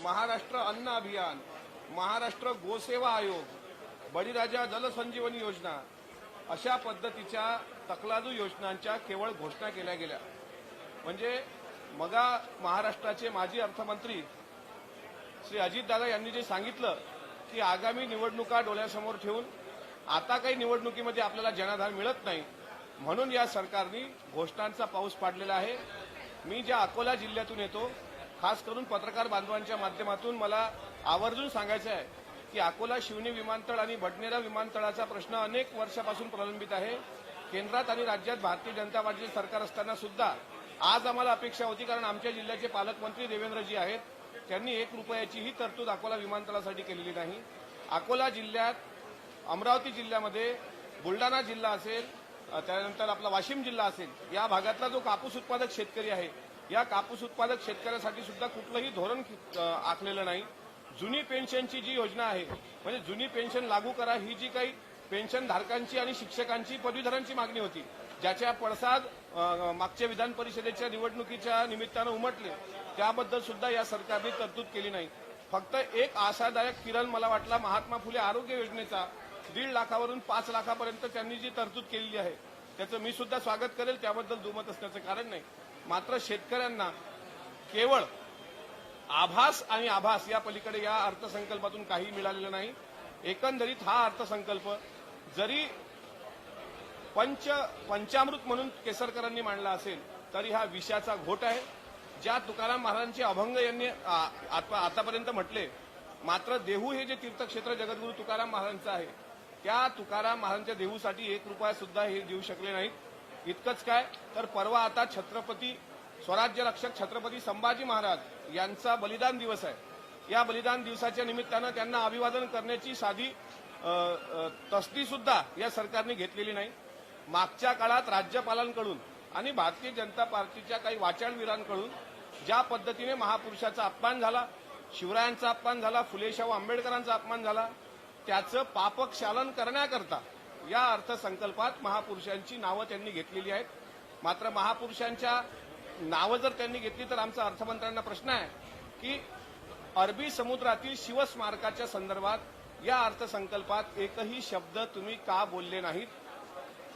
महाराष्ट्र अन्न अभियान, महाराष्ट्र गोसेवा आयोग, बळीराजा जलसंजीवनी योजना अशा पद्धतीच्या तकलादू योजनांच्या केवळ घोषणा केल्या गेल्या। म्हणजे मगा महाराष्ट्राचे माजी अर्थमंत्री श्री अजितदादा यांनी जे सांगितलं की आगामी निवडणुका डोळ्यासमोर ठेवून आता काही निवडणुकीमध्ये आपल्याला जनाधार मिळत नाही, म्हणून या सरकारने घोषणांचा पाऊस पाडलेला आहे। मी ज्या अकोला जिल्ह्यातून येतो, खास करून पत्रकार बांधवांच्या माध्यमातून मला आवर्जून सांगायचं आहे की अकोला शिवनी विमानतळ आणि बडनेरा विमानतळाचा प्रश्न अनेक वर्षापासून प्रलंबित आहे। केंद्रात आणि राज्यात भारतीय जनता पार्टीचे सरकार असताना सुद्धा आज आम्हाला अपेक्षा होती, कारण आमच्या जिल्ह्याचे पालकमंत्री देवेंद्रजी आहेत, त्यांनी 1 रुपयाचीही तरतूद अकोला विमानतळासाठी केलेली नाही। अकोला जिल्ह्यात, अमरावती जिल्ह्यामध्ये, बुलढाणा जिल्हा असेल, त्यानंतर आपला वाशिम जिल्हा असेल, या भागातला जो कापूस उत्पादक शेतकरी आहे, या कापूस उत्पादक शेतकऱ्यासाठी सुद्धा कुठलंही धोरण आखलेलं नाही। जुनी पेन्शनची जी योजना आहे, म्हणजे जुनी पेन्शन लागू करा, ही जी काही पेन्शन धारकांची आणि शिक्षकांची, पदवीधरांची मागणी होती, ज्याच्या पडसाद मागच्या विधान परिषदेच्या निवडणुकीच्या निमित्तानं उमटले, त्याबद्दल सुद्धा या सरकारने तरतूद केली नाही। फक्त एक आशादायक किरण मला वाटला महात्मा फुले आरोग्य योजनेचा 1.5 लाखावरून 5 लाखापर्यंत त्यांनी जी तरतूद केलेली आहे, त्याचं मी सुद्धा स्वागत करेल, त्याबद्दल दुमत असण्याचं कारण नाही। मात्र शेतकऱ्यांना केवळ आभास आणि आभास या पलीकडे या अर्थसंकल्पातून काही मिळालेलं नाही। एकंदरीत हा अर्थसंकल्प जरी पंचामृत म्हणून केसरकरांनी मांडला असेल, तरी हा विषाचा घोट आहे। ज्या तुकाराम महाराजांचे अभंग यांनी आतापर्यंत म्हटले, मात्र देहू हे जे तीर्थक्षेत्र जगद्गुरू तुकाराम महाराजांचं आहे, त्या तुकाराम महाराजांच्या देहूसाठी 1 रुपया सुद्धा हे देऊ शकले नाहीत। इतकंच काय, तर परवा आता छत्रपती स्वराज्य रक्षक छत्रपती संभाजी महाराज यांचा बलिदान दिवस आहे। या बलिदान दिवसाच्या निमित्तानं त्यांना अभिवादन करण्याची साधी तसदी सुद्धा या सरकारने घेतलेली नाही। मागच्या काळात राज्यपालांकडून आणि भारतीय जनता पार्टीच्या काही वाचाळवीरांकडून ज्या पद्धतीने महापुरुषाचा अपमान झाला, शिवरायांचा अपमान झाला, फुले शाहू आंबेडकरांचा अपमान झाला, त्याचं पापक्षालन करण्याकरता या अर्थसंकल्पात महापुरुषांची नावं त्यांनी घेतलेली आहेत। मात्र महापुरुषांच्या नावं जर त्यांनी घेतली, तर आमचा अर्थमंत्र्यांना प्रश्न आहे की अरबी समुद्रातील शिवस्मारकाच्या संदर्भात या अर्थसंकल्पात एकही शब्द तुम्ही का बोलले नाहीत,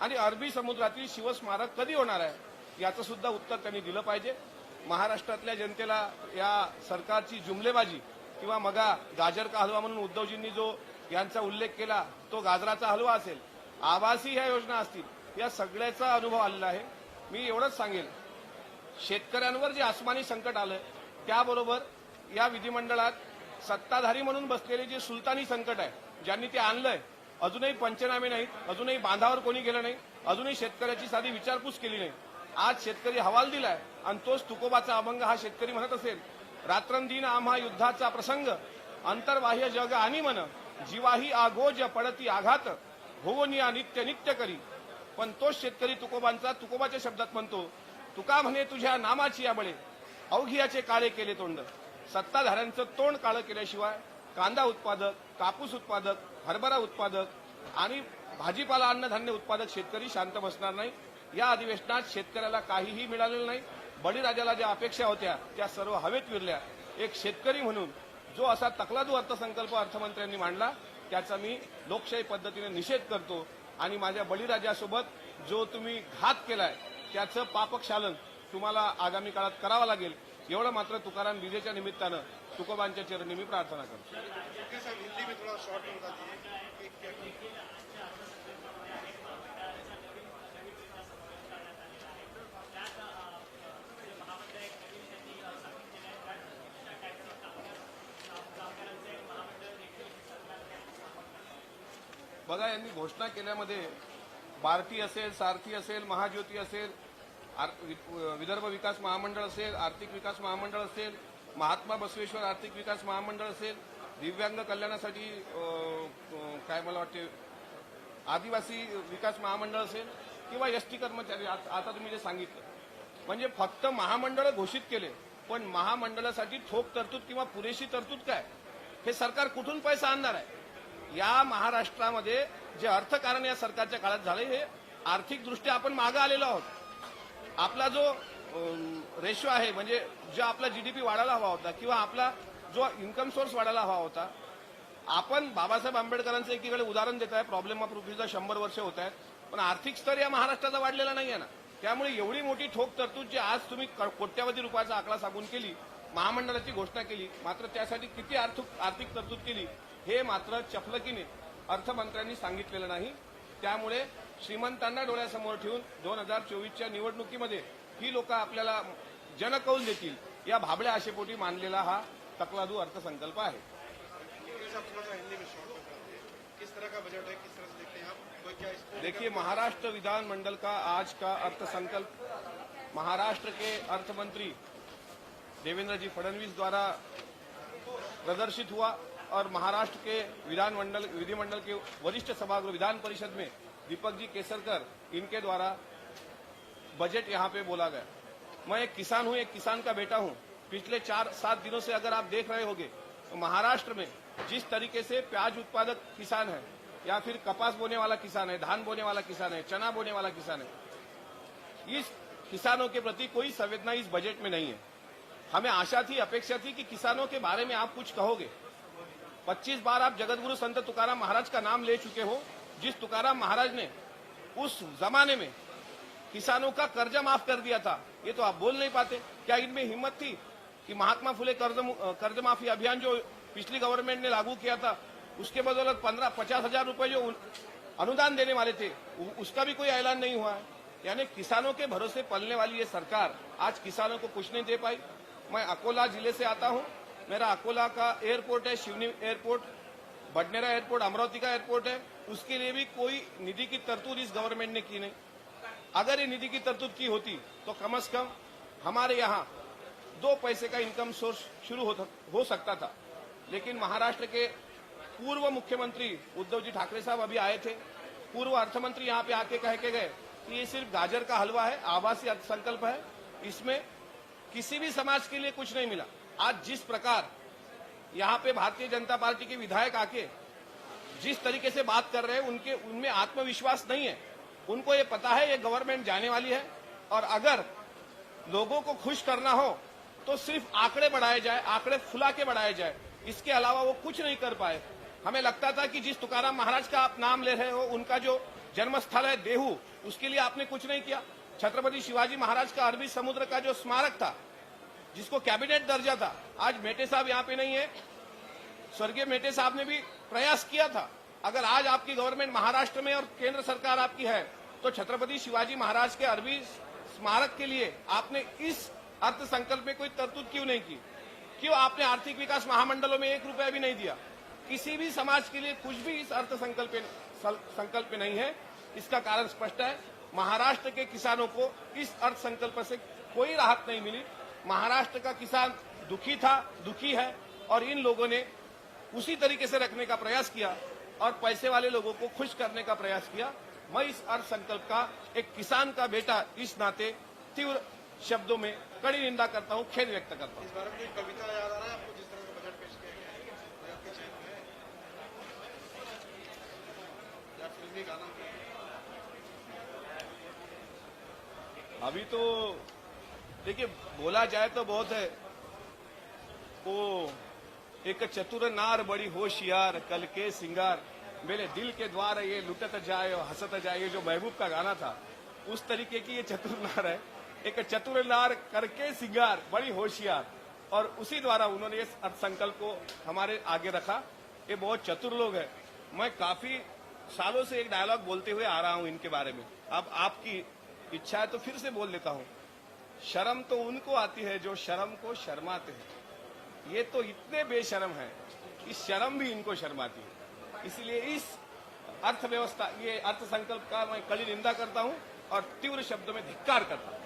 आणि अरबी समुद्रातील शिवस्मारक कधी होणार आहे, याचं सुद्धा उत्तर त्यांनी दिलं पाहिजे। महाराष्ट्रातल्या जनतेला या सरकारची जुमलेबाजी किंवा मगा गाजर का हलवा म्हणून उद्धवजींनी जो यांचा उल्लेख केला, तो गाजराचा हलवा असेल, आभासी ह्या योजना असतील, या सगळ्याचा अनुभव आलेला आहे। मी एवढंच सांगेल, शेतकऱ्यांवर जे आसमानी संकट आलं, त्याबरोबर या विधिमंडळात सत्ताधारी म्हणून बसलेले जे सुलतानी संकट आहे, ज्यांनी ते आणलंय, अजूनही पंचनामे नाहीत, अजूनही बांधावर कोणी गेलं नाही, अजूनही शेतकऱ्याची साधी विचारपूस केली नाही। आज शेतकरी हवाल दिलाय, आणि तोच तुकोबाचा अभंग हा शेतकरी म्हणत असेल, रात्रंदिन आम्हा युद्धाचा प्रसंग, अंतर्बाह्य जग आणि मन, जीवाही आगोज पडती आघात, होवनिया नित्य नित्य करी। पण तोच शेतकरी तुकोबाच्या शब्दात म्हणतो, तुका म्हणे तुझ्या नामाची या बळे, अवघियाचे काळे केले तोंड। सत्ताधाऱ्यांचं तोंड काळं केल्याशिवाय कांदा उत्पादक, कापूस उत्पादक, हरभरा उत्पादक आणि भाजीपाला अन्नधान्य उत्पादक शेतकरी शांत बसणार नाही। या अधिवेशनात शेतकऱ्याला काहीही मिळालेलं नाही। बळीराजाला ज्या अपेक्षा होत्या त्या सर्व हवेत विरल्या। एक शेतकरी म्हणून जो असा तकलादू अर्थसंकल्प अर्थमंत्र्यांनी मांडला, त्याचा मी लोकशाही पद्धतीने निषेध करतो, आणि माझ्या बळीराजासोबत जो तुम्ही घात केलाय, त्याचं पापक्षालन तुम्हाला आगामी काळात करावं लागेल, एवढं मात्र तुकाराम बीजेच्या निमित्तानं तुकोबांच्या चरणी मी प्रार्थना करतो। बघा, यांनी घोषणा केल्यामध्ये बार्टी असेल, सारथी असेल, महाज्योती असेल, विदर्भ विकास महामंडळ असेल, आर्थिक विकास महामंडळ असेल, महात्मा बसवेश्वर आर्थिक विकास महामंडळ असेल, दिव्यांग कल्याणासाठी काय मला वाटते आदिवासी विकास महामंडळ असेल, किंवा एसटी कर्मचारी, आता तुम्ही जे सांगितलं, म्हणजे फक्त महामंडळ घोषित केले, पण महामंडळासाठी ठोक तरतूद किंवा पुरेशी तरतूद काय, हे सरकार कुठून पैसा आणणार आहे? या महाराष्ट्रामध्ये जे अर्थकारण या सरकारच्या काळात झाले, हे आर्थिकदृष्ट्या आपण मागे आलेलो आहोत। आपला जो रेशो आहे, म्हणजे जो आपला जीडीपी वाढायला हवा होता, किंवा आपला जो इन्कम सोर्स वाढायला हवा होता. आपण बाबासाहेब आंबेडकरांचं एकीकडे उदाहरण देत आहे, प्रॉब्लेम ऑफ रुपीजला 100 वर्ष होत आहेत, पण आर्थिक स्तर या महाराष्ट्राचा वाढलेला नाही आहे ना. त्यामुळे एवढी मोठी ठोक तरतूद जी आज तुम्ही कोट्यावधी रुपयाचा आकडा सांगून केली, महामंडळाची घोषणा केली, मात्र त्यासाठी किती आर्थिक तरतूद केली हे मात्र चपलकीने अर्थमंत्र्यांनी सांगितलेलं नाही. त्यामुळे श्रीमंतांना डोळ्यासमोर ठेवून 2024च्या निवडणुकीमध्ये ही लोक आपल्याला जनकौल देतील या भाबड्या आशेपोटी मानलेला हा तकलादू अर्थसंकल्प आहे. किस तरह का बजट है, किस तरह से देखते हैं आप? देखिए, महाराष्ट्र विधानमंडल का आज का अर्थसंकल्प महाराष्ट्र के अर्थमंत्री देवेंद्र जी फडणवीस द्वारा प्रदर्शित हुआ और महाराष्ट्र के विधिमंडल के वरिष्ठ सभागृह विधान परिषद में दीपक जी केसरकर इनके द्वारा बजट यहां पे बोला गया. मैं एक किसान हूं, एक किसान का बेटा हूं. पिछले 4-7 दिनों से अगर आप देख रहे होंगे तो महाराष्ट्र में जिस तरीके से प्याज उत्पादक किसान है या फिर कपास बोने वाला किसान है, धान बोने वाला किसान है, चना बोने वाला किसान है, इस किसानों के प्रति कोई संवेदना इस बजट में नहीं है. हमें आशा थी, अपेक्षा थी कि किसानों के बारे में आप कुछ कहोगे. 25 बार आप जगतगुरु संत तुकाराम महाराज का नाम ले चुके हो. जिस तुकाराम महाराज ने उस जमाने में किसानों का कर्जा माफ कर दिया था, ये तो आप बोल नहीं पाते. क्या इनमें हिम्मत थी कि महात्मा फुले कर्ज माफी अभियान जो पिछली गवर्नमेंट ने लागू किया था, उसके बदौलत 50 हजार रुपए जो अनुदान देने वाले थे, उसका भी कोई ऐलान नहीं हुआ है. यानी किसानों के भरोसे पलने वाली ये सरकार आज किसानों को कुछ नहीं दे पाई. मैं अकोला जिले से आता हूं. मेरा अकोला का एयरपोर्ट है, शिवनी एयरपोर्ट, बडनेरा एयरपोर्ट, अमरावती का एयरपोर्ट है. उसके लिए भी कोई निधि की तरतूद इस गवर्नमेंट ने की नहीं. अगर ये निधि की तरतूद की होती तो कम से कम हमारे यहाँ 2 पैसे का इनकम सोर्स शुरू हो सकता था. लेकिन महाराष्ट्र के पूर्व मुख्यमंत्री उद्धव जी ठाकरे साहब अभी आए थे. पूर्व अर्थमंत्री यहाँ पे आके कह के गए कि ये सिर्फ गाजर का हलवा है, आभासी अर्थसंकल्प है, इसमें किसी भी समाज के लिए कुछ नहीं मिला. आज जिस प्रकार यहाँ पे भारतीय जनता पार्टी के विधायक आके जिस तरीके से बात कर रहे हैं, उनमें आत्मविश्वास नहीं है. उनको ये पता है ये गवर्नमेंट जाने वाली है और अगर लोगों को खुश करना हो तो सिर्फ आंकड़े बढ़ाए जाए, आंकड़े फुला के बढ़ाए जाए, इसके अलावा वो कुछ नहीं कर पाए. हमें लगता था कि जिस तुकाराम महाराज का आप नाम ले रहे हो, उनका जो जन्मस्थल है देहू, उसके लिए आपने कुछ नहीं किया. छत्रपति शिवाजी महाराज का अरबी समुद्र का जो स्मारक था, जिसको कैबिनेट दर्जा था, आज मेटे साहब यहाँ पे नहीं है. स्वर्गीय मेटे साहब ने भी प्रयास किया था. अगर आज आपकी गवर्नमेंट महाराष्ट्र में और केंद्र सरकार आपकी है तो छत्रपति शिवाजी महाराज के अरबी स्मारक के लिए आपने इस अर्थसंकल्प में कोई तरतूद क्यों नहीं की? क्यों आपने आर्थिक विकास महामंडलों में 1 रुपया भी नहीं दिया? किसी भी समाज के लिए कुछ भी इस अर्थसंकल्प में नहीं है. इसका कारण स्पष्ट है. महाराष्ट्र के किसानों को इस अर्थसंकल्प से कोई राहत नहीं मिली. महाराष्ट्र का किसान दुखी था, दुखी है और इन लोगों ने उसी तरीके से रखने का प्रयास किया और पैसे वाले लोगों को खुश करने का प्रयास किया. मैं इस अर्थसंकल्प का एक किसान का बेटा इस नाते तीव्र शब्दों में कड़ी निंदा करता हूं, खेद व्यक्त करता हूं. इस बारे में कोई कविता याद आ रहा है आपको, जिस तरह का बजट पेश किया गया है आपके चयन में, या फिल्मी गाना? अभी तो देखिए, बोला जाए तो बहुत है. वो एक चतुर नार बड़ी होशियार, कल के सिंगार, मेरे दिल के द्वार ये लुटत जाए और हंसत जाए, ये जो महबूब का गाना था, उस तरीके की ये चतुर नार है. एक चतुर नार करके सिंगार, बड़ी होशियार, और उसी द्वारा उन्होंने इस अर्थसंकल्प को हमारे आगे रखा. ये बहुत चतुर लोग हैं. मैं काफी सालों से एक डायलॉग बोलते हुए आ रहा हूं इनके बारे में. अब आपकी इच्छा है तो फिर से बोल देता हूं. शर्म तो उनको आती है जो शर्म को शर्माते हैं. ये तो इतने बेशर्म हैं, इस शर्म भी इनको शर्माती है. इसलिए इस अर्थव्यवस्था, ये अर्थसंकल्प का मैं कड़ी निंदा करता हूं और तीव्र शब्दों में धिक्कार करता हूं.